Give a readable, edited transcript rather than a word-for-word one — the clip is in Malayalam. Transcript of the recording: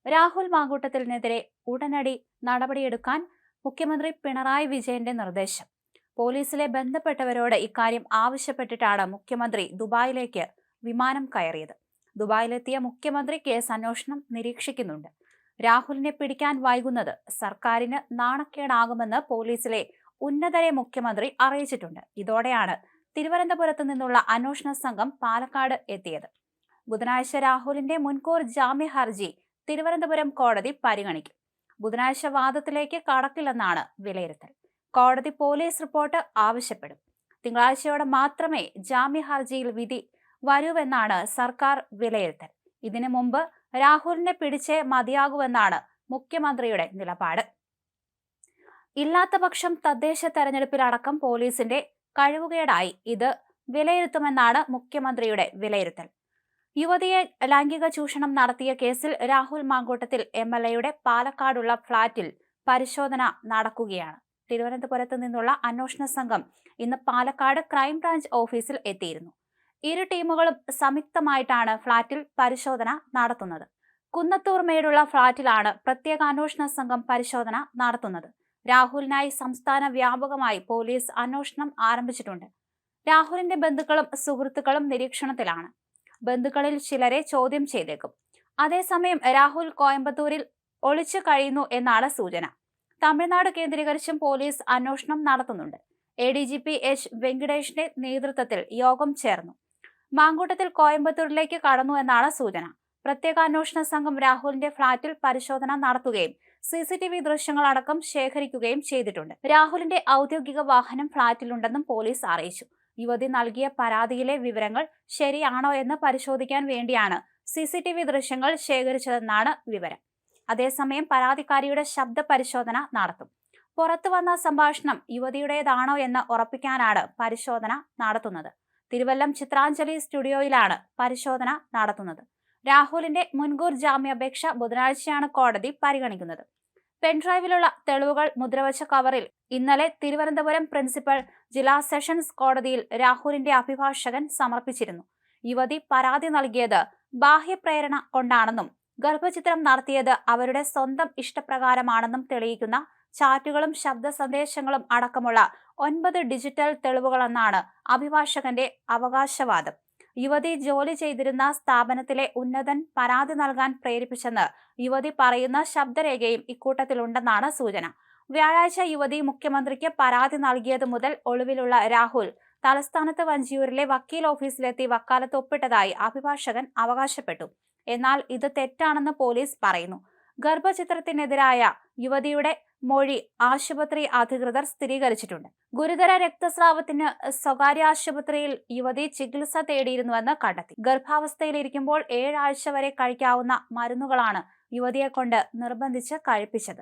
രാഹുൽ മാങ്കൂട്ടത്തിനെതിരെ ഉടനടി നടപടിയെടുക്കാൻ മുഖ്യമന്ത്രി പിണറായി വിജയന്റെ നിർദ്ദേശം. പോലീസിലെ ബന്ധപ്പെട്ടവരോട് ഇക്കാര്യം ആവശ്യപ്പെട്ടിട്ടാണ് മുഖ്യമന്ത്രി ദുബായിലേക്ക് വിമാനം കയറിയത്. ദുബായിലെത്തിയ മുഖ്യമന്ത്രി കേസ് അന്വേഷണം നിരീക്ഷിക്കുന്നുണ്ട്. രാഹുലിനെ പിടിക്കാൻ വൈകുന്നത് സർക്കാരിന് നാണക്കേടാകുമെന്ന് പോലീസിലെ ഉന്നതരെ മുഖ്യമന്ത്രി അറിയിച്ചിട്ടുണ്ട്. ഇതോടെയാണ് തിരുവനന്തപുരത്ത് നിന്നുള്ള അന്വേഷണ സംഘം പാലക്കാട് എത്തിയത്. ബുധനാഴ്ച രാഹുലിന്റെ മുൻകൂർ ജാമ്യ ഹർജി തിരുവനന്തപുരം കോടതി പരിഗണിക്കും. ബുധനാഴ്ച വാദത്തിലേക്ക് കടക്കില്ലെന്നാണ് വിലയിരുത്തൽ. കോടതി പോലീസ് റിപ്പോർട്ട് ആവശ്യപ്പെടും. തിങ്കളാഴ്ചയോടെ മാത്രമേ ജാമ്യ ഹർജിയിൽ വിധി വരൂവെന്നാണ് സർക്കാർ വിലയിരുത്തൽ. ഇതിനു മുമ്പ് രാഹുലിനെ പിടിച്ചേ മതിയാകൂവെന്നാണ് മുഖ്യമന്ത്രിയുടെ നിലപാട്. ഇല്ലാത്ത പക്ഷം തദ്ദേശ തെരഞ്ഞെടുപ്പിലടക്കം പോലീസിന്റെ കഴിവുകേടായി ഇത് വിലയിരുത്തുമെന്നാണ് മുഖ്യമന്ത്രിയുടെ വിലയിരുത്തൽ. യുവതിയെ ലൈംഗിക ചൂഷണം നടത്തിയ കേസിൽ രാഹുൽ മാങ്കൂട്ടത്തിൽ MLA പാലക്കാടുള്ള ഫ്ളാറ്റിൽ പരിശോധന നടക്കുകയാണ്. തിരുവനന്തപുരത്ത് നിന്നുള്ള അന്വേഷണ സംഘം ഇന്ന് പാലക്കാട് ക്രൈംബ്രാഞ്ച് ഓഫീസിൽ എത്തിയിരുന്നു. ഇരു ടീമുകളും സംയുക്തമായിട്ടാണ് ഫ്ളാറ്റിൽ പരിശോധന നടത്തുന്നത്. കുന്നത്തൂർ മേടുള്ള ഫ്ളാറ്റിലാണ് പ്രത്യേക അന്വേഷണ സംഘം പരിശോധന നടത്തുന്നത്. രാഹുലിനായി സംസ്ഥാന വ്യാപകമായി പോലീസ് അന്വേഷണം ആരംഭിച്ചിട്ടുണ്ട്. രാഹുലിന്റെ ബന്ധുക്കളും സുഹൃത്തുക്കളും നിരീക്ഷണത്തിലാണ്. ബന്ധുക്കളിൽ ചിലരെ ചോദ്യം ചെയ്തേക്കും. അതേസമയം രാഹുൽ കോയമ്പത്തൂരിൽ ഒളിച്ചു കഴിയുന്നു എന്നാണ് സൂചന. തമിഴ്നാട് കേന്ദ്രീകരിച്ചും പോലീസ് അന്വേഷണം നടത്തുന്നുണ്ട്. ADGP H. വെങ്കിടേഷിന്റെ നേതൃത്വത്തിൽ യോഗം ചേർന്നു. മാങ്കൂട്ടത്തിൽ കോയമ്പത്തൂരിലേക്ക് കടന്നു എന്നാണ് സൂചന. പ്രത്യേക അന്വേഷണ സംഘം രാഹുലിന്റെ ഫ്ളാറ്റിൽ പരിശോധന നടത്തുകയും CCTV ദൃശ്യങ്ങളടക്കം ശേഖരിക്കുകയും ചെയ്തിട്ടുണ്ട്. രാഹുലിന്റെ ഔദ്യോഗിക വാഹനം ഫ്ളാറ്റിലുണ്ടെന്നും പോലീസ് അറിയിച്ചു. യുവതി നൽകിയ പരാതിയിലെ വിവരങ്ങൾ ശരിയാണോ എന്ന് പരിശോധിക്കാൻ വേണ്ടിയാണ് CCTV ദൃശ്യങ്ങൾ ശേഖരിച്ചതെന്നാണ് വിവരം. അതേസമയം പരാതിക്കാരിയുടെ ശബ്ദ പരിശോധന നടത്തും. പുറത്തു വന്ന സംഭാഷണം യുവതിയുടേതാണോ എന്ന് ഉറപ്പിക്കാനാണ് പരിശോധന നടത്തുന്നത്. തിരുവല്ലം ചിത്രാഞ്ജലി സ്റ്റുഡിയോയിലാണ് പരിശോധന നടത്തുന്നത്. രാഹുലിന്റെ മുൻകൂർ ജാമ്യാപേക്ഷ ബുധനാഴ്ചയാണ് കോടതി പരിഗണിക്കുന്നത്. പെൻഡ്രൈവിലുള്ള തെളിവുകൾ മുദ്രവച്ച കവറിൽ ഇന്നലെ തിരുവനന്തപുരം പ്രിൻസിപ്പൽ ജില്ലാ സെഷൻസ് കോടതിയിൽ രാഹുലിന്റെ അഭിഭാഷകൻ സമർപ്പിച്ചിരുന്നു. യുവതി പരാതി നൽകിയത് ബാഹ്യപ്രേരണ കൊണ്ടാണെന്നും ഗർഭചിത്രം നടത്തിയത് അവരുടെ സ്വന്തം ഇഷ്ടപ്രകാരമാണെന്നും തെളിയിക്കുന്ന ചാറ്റുകളും ശബ്ദ സന്ദേശങ്ങളും അടക്കമുള്ള 9 ഡിജിറ്റൽ തെളിവുകളെന്നാണ് അഭിഭാഷകന്റെ അവകാശവാദം. യുവതി ജോലി ചെയ്തിരുന്ന സ്ഥാപനത്തിലെ ഉന്നതൻ പരാതി നൽകാൻ പ്രേരിപ്പിച്ചെന്ന് യുവതി പറയുന്ന ശബ്ദരേഖയും ഇക്കൂട്ടത്തിലുണ്ടെന്നാണ് സൂചന. വ്യാഴാഴ്ച യുവതി മുഖ്യമന്ത്രിക്ക് പരാതി നൽകിയത് മുതൽ ഒളിവിലുള്ള രാഹുൽ തലസ്ഥാനത്ത് വഞ്ചിയൂരിലെ വക്കീൽ ഓഫീസിലെത്തി വക്കാലത്ത് ഒപ്പിട്ടതായി അഭിഭാഷകൻ അവകാശപ്പെട്ടു. എന്നാൽ ഇത് തെറ്റാണെന്ന് പോലീസ് പറയുന്നു. ഗർഭചിത്രത്തിനെതിരായ യുവതിയുടെ മൊഴി ആശുപത്രി അധികൃതർ സ്ഥിരീകരിച്ചിട്ടുണ്ട്. ഗുരുതര രക്തസ്രാവത്തിന് സ്വകാര്യ ആശുപത്രിയിൽ യുവതി ചികിത്സ തേടിയിരുന്നുവെന്ന് കണ്ടെത്തി. ഗർഭാവസ്ഥയിലിരിക്കുമ്പോൾ 7 ആഴ്ച വരെ കഴിക്കാവുന്ന മരുന്നുകളാണ് യുവതിയെ കൊണ്ട് നിർബന്ധിച്ച് കഴിപ്പിച്ചത്.